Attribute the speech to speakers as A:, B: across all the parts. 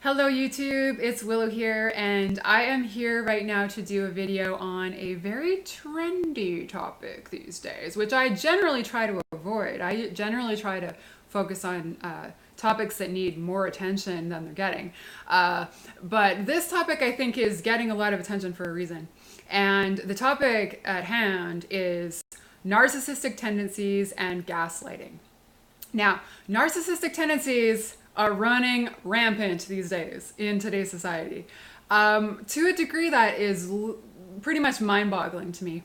A: Hello YouTube, it's Willow here, and I am here right now to do a video on a very trendy topic these days, which I generally try to avoid. I generally try to focus on topics that need more attention than they're getting. But this topic I think is getting a lot of attention for a reason. And the topic at hand is narcissistic tendencies and gaslighting. Now, narcissistic tendencies are running rampant these days in today's society, to a degree that is pretty much mind-boggling to me.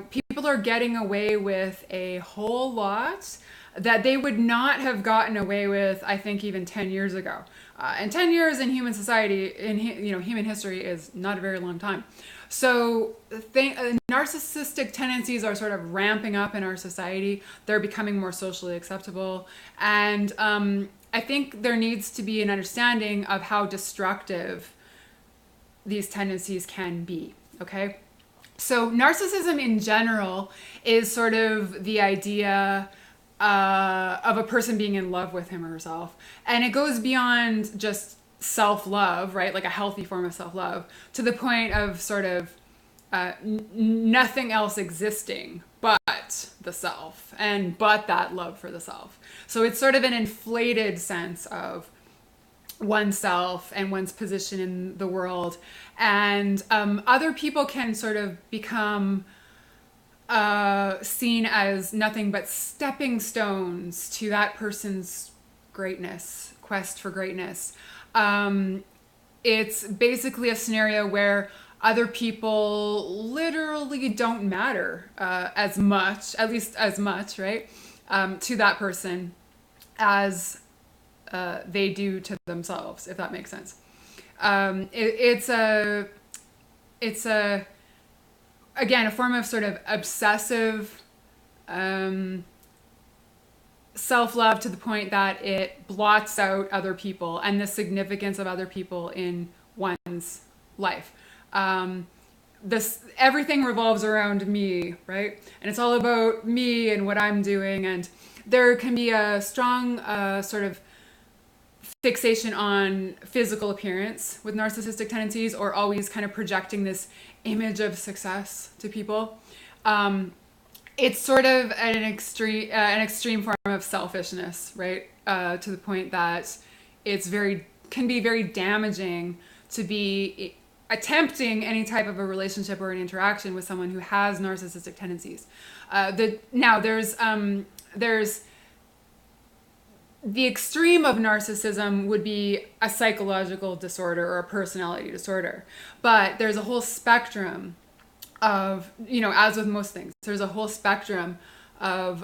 A: People are getting away with a whole lot that they would not have gotten away with, I think, even 10 years ago. And 10 years in human society, in human history, is not a very long time. So narcissistic tendencies are sort of ramping up in our society. They're becoming more socially acceptable. And I think there needs to be an understanding of how destructive these tendencies can be, okay? So narcissism in general is sort of the idea of a person being in love with him or herself. And it goes beyond just self-love, right? Like a healthy form of self-love, to the point of sort of nothing else existing but the self and but that love for the self. So it's sort of an inflated sense of oneself and one's position in the world. And other people can sort of become seen as nothing but stepping stones to that person's greatness, quest for greatness. It's basically a scenario where other people literally don't matter as much, at least as much, right, to that person as they do to themselves, if that makes sense. It's again, a form of sort of obsessive self-love to the point that it blots out other people and the significance of other people in one's life. Everything revolves around me, right? And it's all about me and what I'm doing. And there can be a strong sort of fixation on physical appearance with narcissistic tendencies, or always kind of projecting this image of success to people. It's sort of an extreme form of selfishness, right? To the point that can be very damaging to be attempting any type of a relationship or an interaction with someone who has narcissistic tendencies. Now there's the extreme of narcissism would be a psychological disorder or a personality disorder. But there's a whole spectrum of, as with most things, there's a whole spectrum of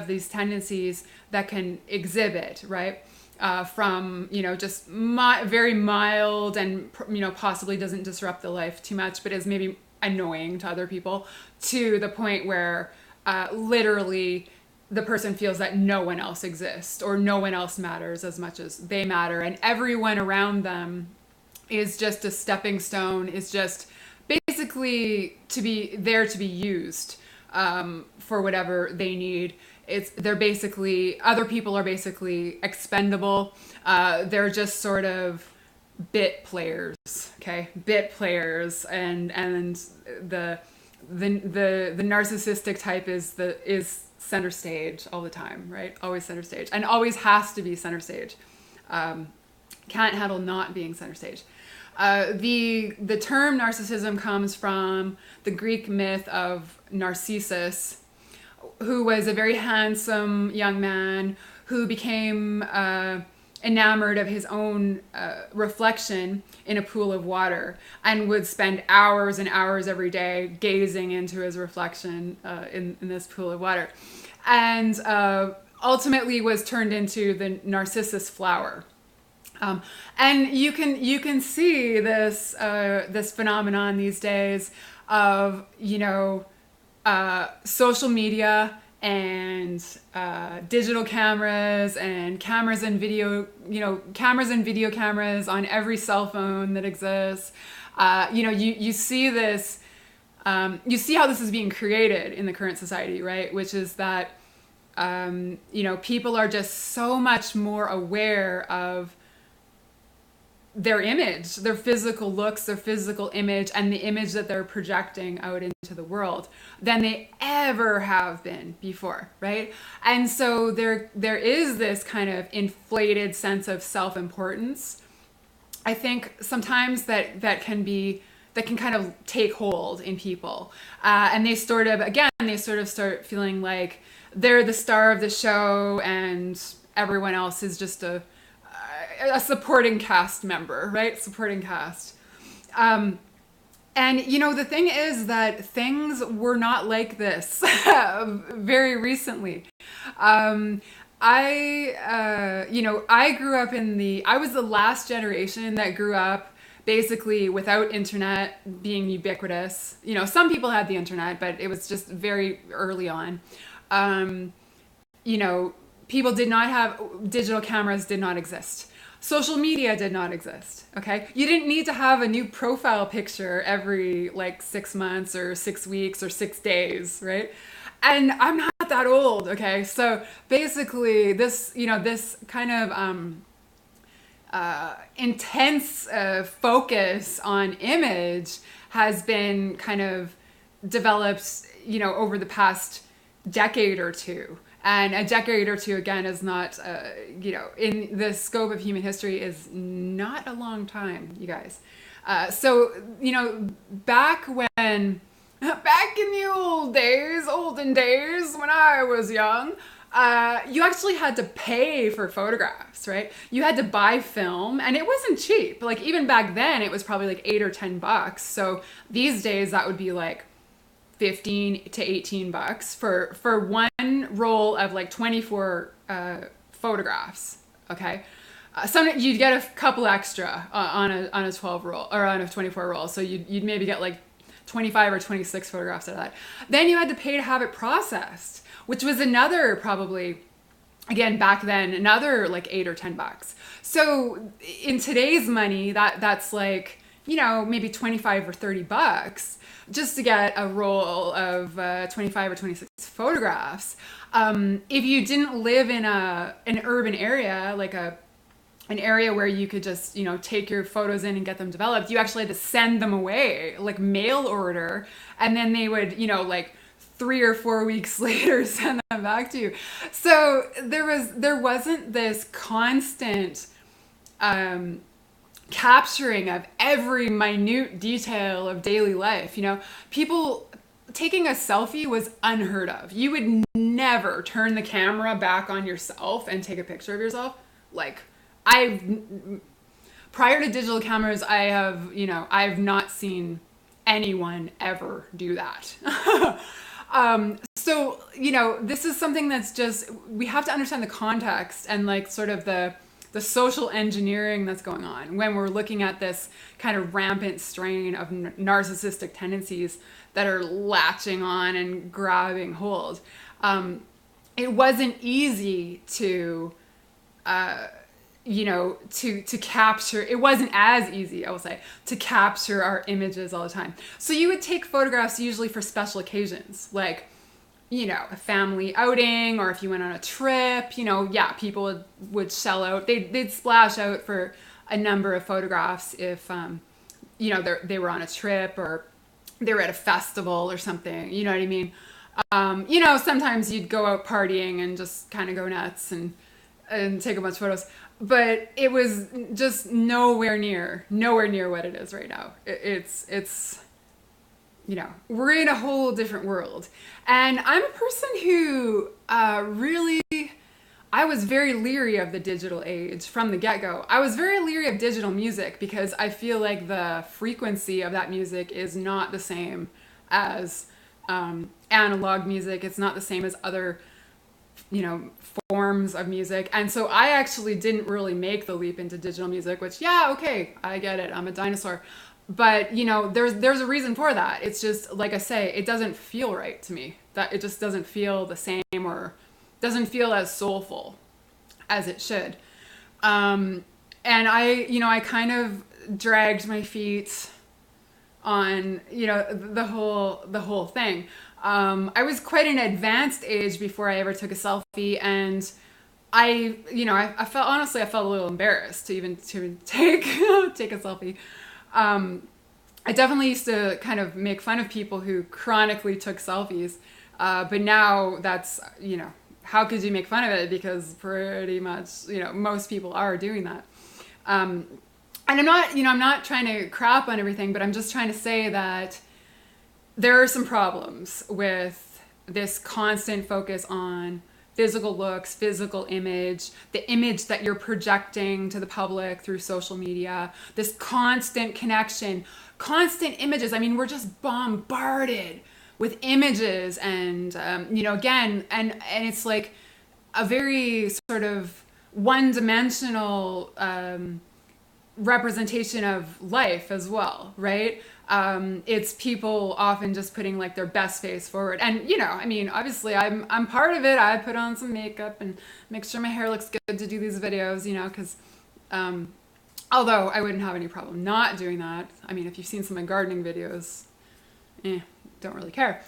A: these tendencies that can exhibit, right? From, just very mild and, possibly doesn't disrupt the life too much, but is maybe annoying to other people, to the point where literally the person feels that no one else exists or no one else matters as much as they matter. And everyone around them is just a stepping stone, is just basically there to be used for whatever they need. Other people are basically expendable. They're just sort of bit players, okay? Bit players, and the narcissistic type is center stage all the time, right? Always center stage, and always has to be center stage. Can't handle not being center stage. The term narcissism comes from the Greek myth of Narcissus, who was a very handsome young man who became enamored of his own reflection in a pool of water, and would spend hours and hours every day gazing into his reflection in this pool of water, and ultimately was turned into the Narcissus flower. And you can see this phenomenon these days of social media and digital cameras and cameras and video cameras on every cell phone that exists. You see this, you see how this is being created in the current society, right? Which is that people are just so much more aware of their image, their physical looks, their physical image, and the image that they're projecting out into the world than they ever have been before, right? And so there is this kind of inflated sense of self-importance. I think sometimes that can kind of take hold in people, and they sort of start feeling like they're the star of the show, and everyone else is just a supporting cast member, right? Supporting cast. And the thing is that things were not like this very recently. I grew up I was the last generation that grew up basically without internet being ubiquitous. Some people had the internet, but it was just very early on. People did not have, digital cameras did not exist. Social media did not exist, okay? You didn't need to have a new profile picture every 6 months or 6 weeks or 6 days, right? And I'm not that old, okay? So basically this kind of intense focus on image has been kind of developed, over the past decade or two. And a decade or two, again, is not, in the scope of human history is not a long time, you guys. Back in the olden days, when I was young, you actually had to pay for photographs, right? You had to buy film, and it wasn't cheap. Like, even back then, it was probably like $8 or $10. So these days, that would be like $15 to $18 for one roll of 24 photographs. Okay, you'd get a couple extra on a 12 roll or on a 24 roll, so you'd maybe get 25 or 26 photographs out of that. Then you had to pay to have it processed, which was another, probably, again back then, another $8 or $10. So in today's money, that's maybe 25 or $30 just to get a roll of 25 or 26 photographs. If you didn't live in an urban area, an area where you could just, take your photos in and get them developed, you actually had to send them away, mail order, and then they would, 3 or 4 weeks later send them back to you. So there wasn't this constant capturing of every minute detail of daily life. People taking a selfie was unheard of. You would never turn the camera back on yourself and take a picture of yourself. Prior to digital cameras, I've not seen anyone ever do that. This is something that's just, we have to understand the context and sort of the social engineering that's going on when we're looking at this kind of rampant strain of narcissistic tendencies that are latching on and grabbing hold. It wasn't easy to capture, it wasn't as easy, I will say, to capture our images all the time. So you would take photographs usually for special occasions, a family outing, or if you went on a trip, people would shell out, they'd splash out for a number of photographs if, they were on a trip or they were at a festival or something, you know what I mean? Sometimes you'd go out partying and just kind of go nuts and take a bunch of photos, but it was just nowhere near what it is right now. It's we're in a whole different world. And I'm a person who I was very leery of the digital age from the get-go. I was very leery of digital music because I feel like the frequency of that music is not the same as analog music. It's not the same as other, forms of music. And so I actually didn't really make the leap into digital music, which, okay, I get it. I'm a dinosaur. But, there's a reason for that. It's just, like I say, it doesn't feel right to me. That it just doesn't feel the same or doesn't feel as soulful as it should. And I kind of dragged my feet on, the whole thing. I was quite an advanced age before I ever took a selfie, and I felt, honestly, I felt a little embarrassed to even to take take a selfie. I definitely used to kind of make fun of people who chronically took selfies, but now that's, how could you make fun of it? Because pretty much, most people are doing that. And I'm not trying to crap on everything, but I'm just trying to say that there are some problems with this constant focus on physical looks, physical image, the image that you're projecting to the public through social media, this constant connection, constant images. I mean, we're just bombarded with images and, again, and it's like a very sort of one-dimensional representation of life as well, right? It's people often just putting like their best face forward. And, I mean, obviously I'm part of it. I put on some makeup and make sure my hair looks good to do these videos, because, although I wouldn't have any problem not doing that. I mean, if you've seen some of my gardening videos, don't really care.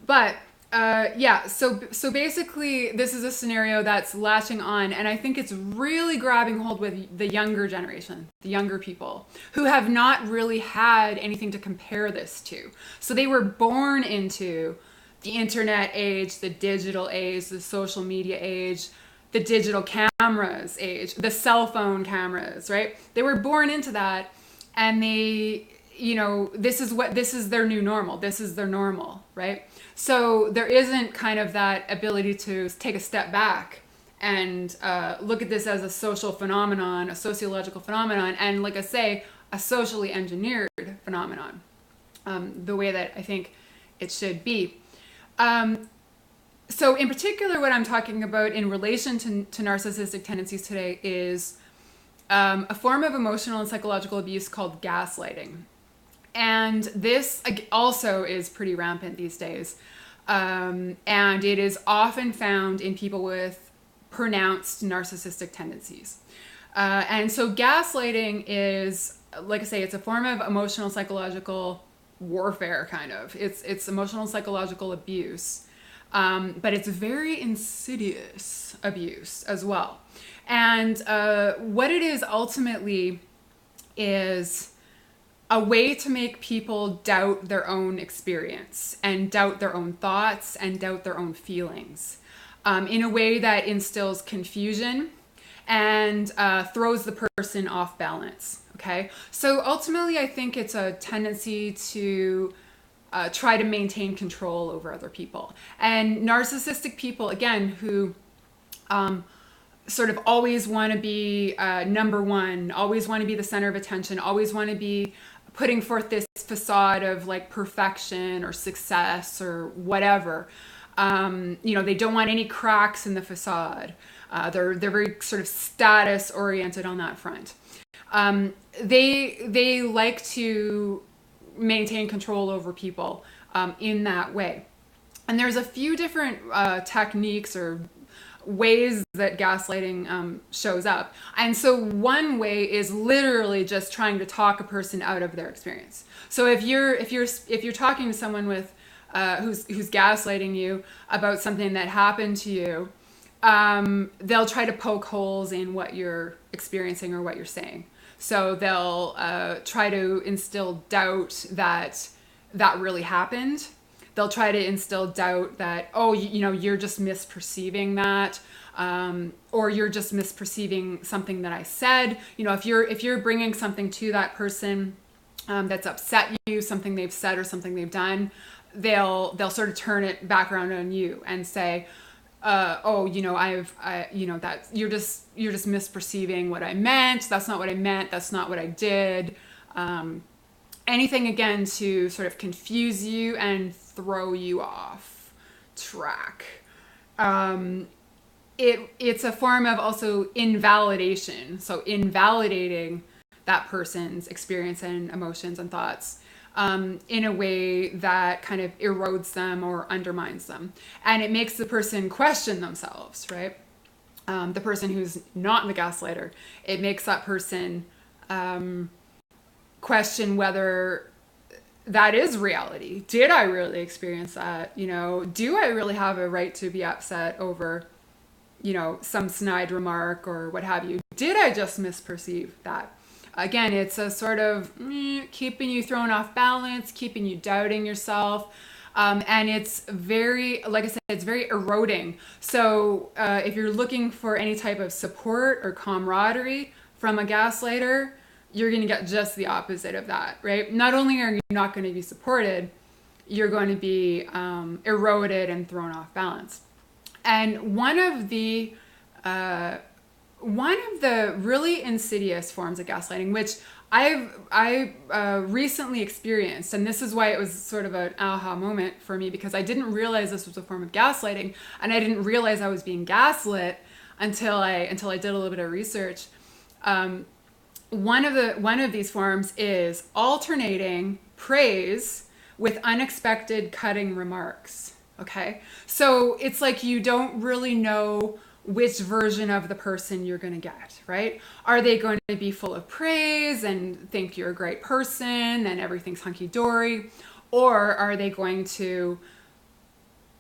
A: But, yeah, so basically this is a scenario that's latching on, and I think it's really grabbing hold with the younger generation, the younger people who have not really had anything to compare this to. So they were born into the internet age, the digital age, the social media age, the digital cameras age, the cell phone cameras, right? They were born into that, and they, this is their new normal. This is their normal, right? So there isn't kind of that ability to take a step back and look at this as a social phenomenon, a sociological phenomenon, and like I say, a socially engineered phenomenon, the way that I think it should be. So in particular, what I'm talking about in relation to narcissistic tendencies today is a form of emotional and psychological abuse called gaslighting. And this also is pretty rampant these days. And it is often found in people with pronounced narcissistic tendencies. And so gaslighting is, like I say, it's a form of emotional psychological warfare, kind of. It's emotional psychological abuse. But it's very insidious abuse as well. And what it is ultimately is a way to make people doubt their own experience and doubt their own thoughts and doubt their own feelings in a way that instills confusion and throws the person off balance. Okay, so ultimately I think it's a tendency to try to maintain control over other people. And narcissistic people, again, who sort of always want to be number one, always want to be the center of attention, always want to be putting forth this facade of like perfection or success or whatever. They don't want any cracks in the facade. They're very sort of status oriented on that front. They like to maintain control over people in that way. And there's a few different techniques or ways that gaslighting shows up. And so one way is literally just trying to talk a person out of their experience. So if you're talking to someone with who's gaslighting you about something that happened to you, they'll try to poke holes in what you're experiencing or what you're saying. So they'll try to instill doubt that really happened. They'll try to instill doubt that, you're just misperceiving that, or you're just misperceiving something that I said. If you're bringing something to that person that's upset you, something they've said or something they've done, they'll sort of turn it back around on you and say, that you're just misperceiving what I meant. That's not what I meant. That's not what I did. Anything again to sort of confuse you and throw you off track. It's a form of also invalidation. So invalidating that person's experience and emotions and thoughts in a way that kind of erodes them or undermines them. And it makes the person question themselves, right? The person who's not the gaslighter, it makes that person question whether that is reality. Did I really experience that? Do I really have a right to be upset over, some snide remark or what have you. Did I just misperceive that? Again, it's a sort of keeping you thrown off balance, keeping you doubting yourself. And it's very, like I said, it's very eroding. So if you're looking for any type of support or camaraderie from a gaslighter, you're going to get just the opposite of that, right? Not only are you not going to be supported, you're going to be eroded and thrown off balance. And one of the really insidious forms of gaslighting, which I recently experienced, and this is why it was sort of an aha moment for me, because I didn't realize this was a form of gaslighting, and I didn't realize I was being gaslit until I did a little bit of research. One of these forms is alternating praise with unexpected cutting remarks. Okay, so it's like you don't really know which version of the person you're going to get, right? Are they going to be full of praise and think you're a great person and everything's hunky-dory? Or are they going to,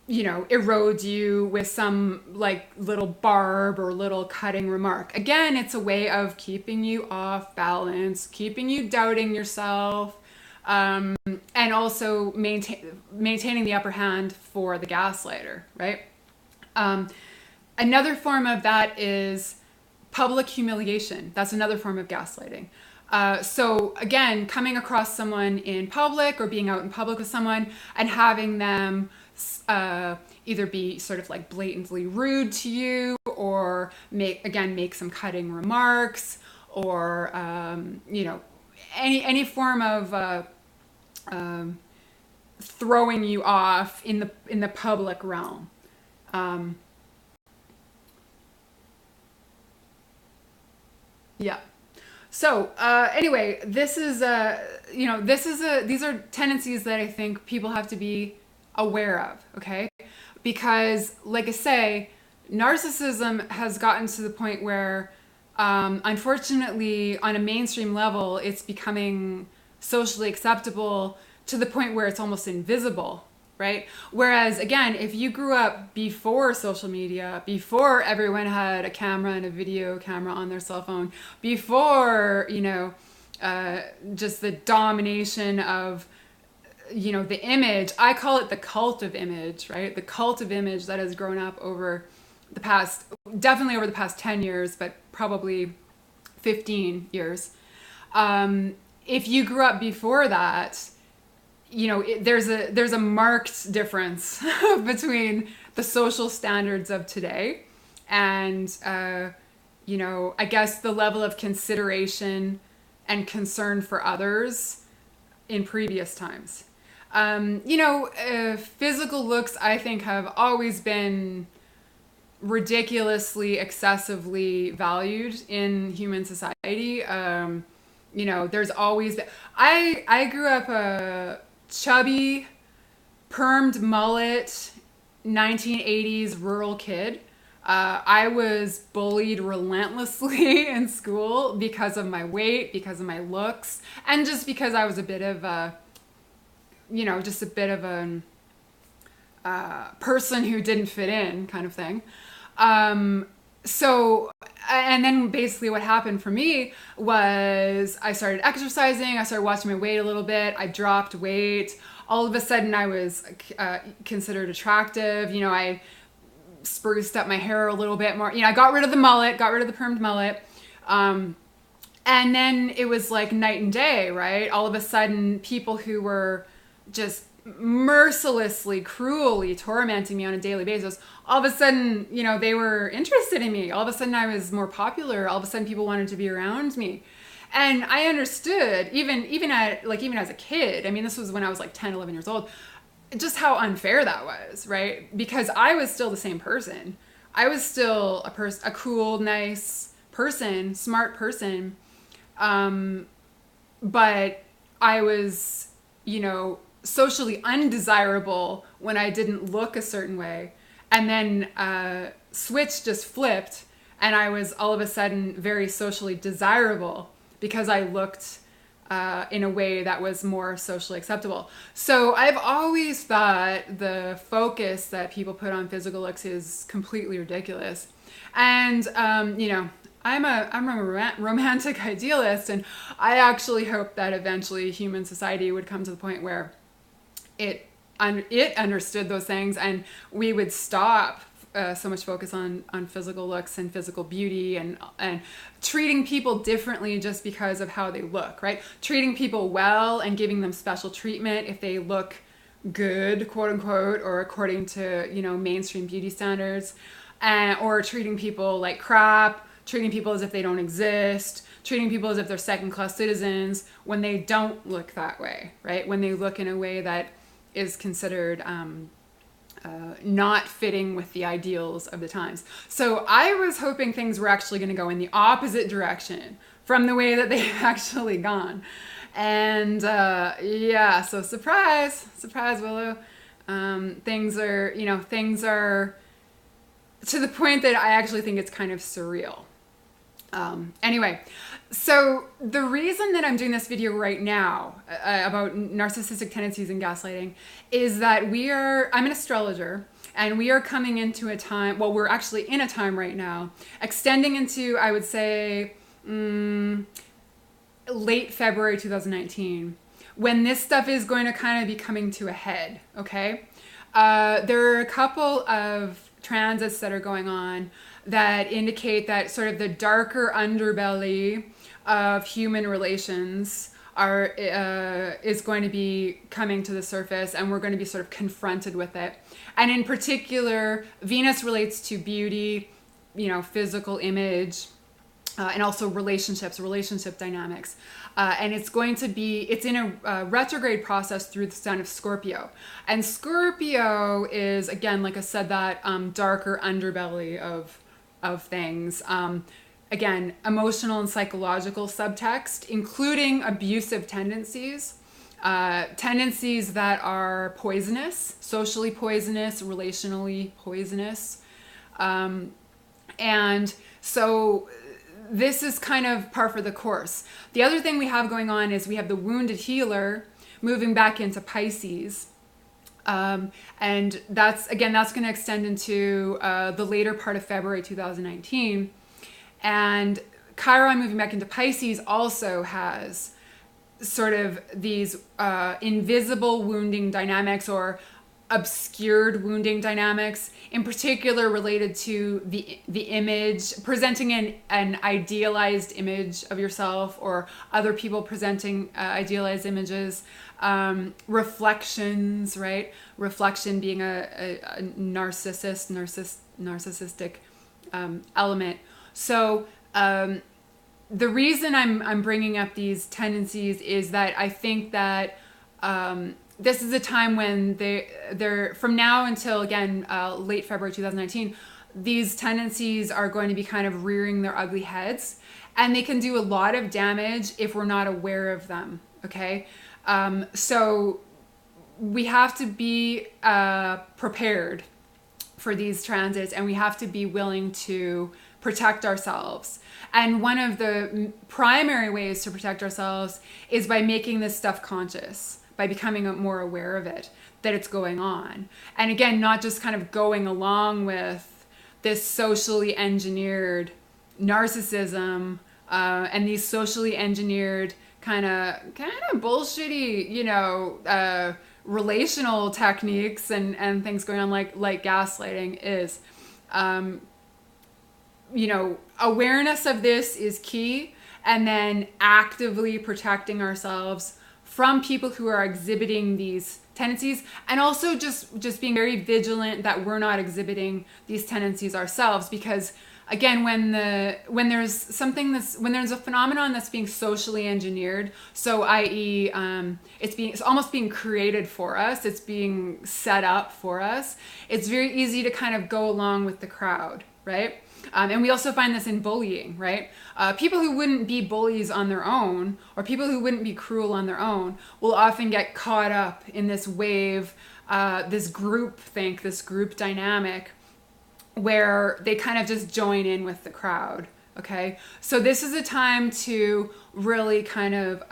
A: erode you with some like little barb or little cutting remark? Again, it's a way of keeping you off balance, keeping you doubting yourself, and also maintaining the upper hand for the gaslighter, right? Another form of that is public humiliation. That's another form of gaslighting. So again, coming across someone in public or being out in public with someone and having them either be sort of like blatantly rude to you or make some cutting remarks or, any form of throwing you off in the public realm. Yeah. So anyway, these are tendencies that I think people have to be aware of. Okay, because like I say, narcissism has gotten to the point where, unfortunately, on a mainstream level, it's becoming socially acceptable to the point where it's almost invisible. Right? Whereas again, if you grew up before social media, before everyone had a camera and a video camera on their cell phone, before, just the domination of, the image, I call it the cult of image, right? The cult of image that has grown up definitely over the past 10 years, but probably 15 years. If you grew up before that, there's a marked difference between the social standards of today and, I guess the level of consideration and concern for others in previous times. Physical looks, I think, have always been ridiculously, excessively valued in human society. There's always been... I grew up a chubby, permed mullet, 1980s rural kid. I was bullied relentlessly in school because of my weight, because of my looks, and just because I was a bit of a, person who didn't fit in kind of thing. So, and then basically what happened for me was I started exercising, I started watching my weight a little bit, I dropped weight. All of a sudden I was considered attractive. I spruced up my hair a little bit more. I got rid of the mullet, got rid of the permed mullet. And then it was like night and day, right? All of a sudden people who were just mercilessly, cruelly tormenting me on a daily basis, all of a sudden, they were interested in me. All of a sudden I was more popular. All of a sudden people wanted to be around me. And I understood, even as a kid, I mean, this was when I was like 10, 11 years old, just how unfair that was, right? Because I was still the same person. I was still a cool, nice person, smart person. But I was, socially undesirable when I didn't look a certain way. And then switch just flipped and I was all of a sudden very socially desirable because I looked in a way that was more socially acceptable. So I've always thought the focus that people put on physical looks is completely ridiculous. And, you know, I'm a romantic idealist, and I actually hope that eventually human society would come to the point where it understood those things, and we would stop so much focus on physical looks and physical beauty, and treating people differently just because of how they look, right? Treating people well and giving them special treatment if they look good, quote unquote, or according to, you know, mainstream beauty standards, or treating people like crap, treating people as if they don't exist, treating people as if they're second-class citizens when they don't look that way, right? When they look in a way that is considered not fitting with the ideals of the times. So I was hoping things were actually going to go in the opposite direction from the way that they've actually gone. And yeah, so surprise, Willow. Things are to the point that I actually think it's kind of surreal. Anyway, so the reason that I'm doing this video right now about narcissistic tendencies and gaslighting is that I'm an astrologer, and we are coming into a time, well, we're actually in a time right now, extending into, I would say, late February 2019, when this stuff is going to kind of be coming to a head, okay? There are a couple of transits that are going on that indicate that sort of the darker underbelly of human relations is going to be coming to the surface, and we're going to be sort of confronted with it. And in particular, Venus relates to beauty, you know, physical image, and also relationship dynamics. And it's in a retrograde process through the sign of Scorpio. And Scorpio is, again, like I said, that darker underbelly of things. Again, emotional and psychological subtext, including abusive tendencies, tendencies that are poisonous, socially poisonous, relationally poisonous. And so this is kind of par for the course. The other thing we have going on is we have the wounded healer moving back into Pisces. And that's going to extend into the later part of February 2019. And Chiron moving back into Pisces also has sort of these invisible wounding dynamics, or obscured wounding dynamics, in particular related to the image, presenting an idealized image of yourself, or other people presenting idealized images, reflections, right? Reflection being a narcissistic element. So the reason I'm bringing up these tendencies is that I think that this is a time when they're from now until, again, late February 2019, these tendencies are going to be kind of rearing their ugly heads, and they can do a lot of damage if we're not aware of them, okay? So we have to be prepared for these transits, and we have to be willing to protect ourselves. And one of the primary ways to protect ourselves is by making this stuff conscious, by becoming more aware of it, that it's going on. And again, not just kind of going along with this socially engineered narcissism and these socially engineered kind of bullshitty, you know, relational techniques and things going on like gaslighting is. You know, awareness of this is key, and then actively protecting ourselves from people who are exhibiting these tendencies, and also just being very vigilant that we're not exhibiting these tendencies ourselves. Because again, when there's a phenomenon that's being socially engineered, so i.e. It's almost being created for us, it's being set up for us, it's very easy to kind of go along with the crowd, right? And we also find this in bullying, right? People who wouldn't be bullies on their own, or people who wouldn't be cruel on their own, will often get caught up in this wave, this group think, this group dynamic, where they kind of just join in with the crowd, okay? So this is a time to really kind of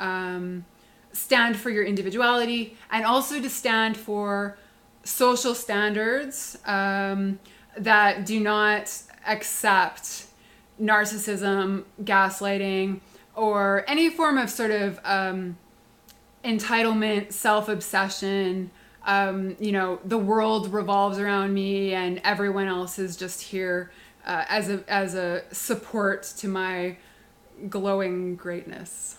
A: stand for your individuality, and also to stand for social standards that do not accept narcissism, gaslighting, or any form of sort of entitlement, self-obsession. The world revolves around me and everyone else is just here as a support to my glowing greatness.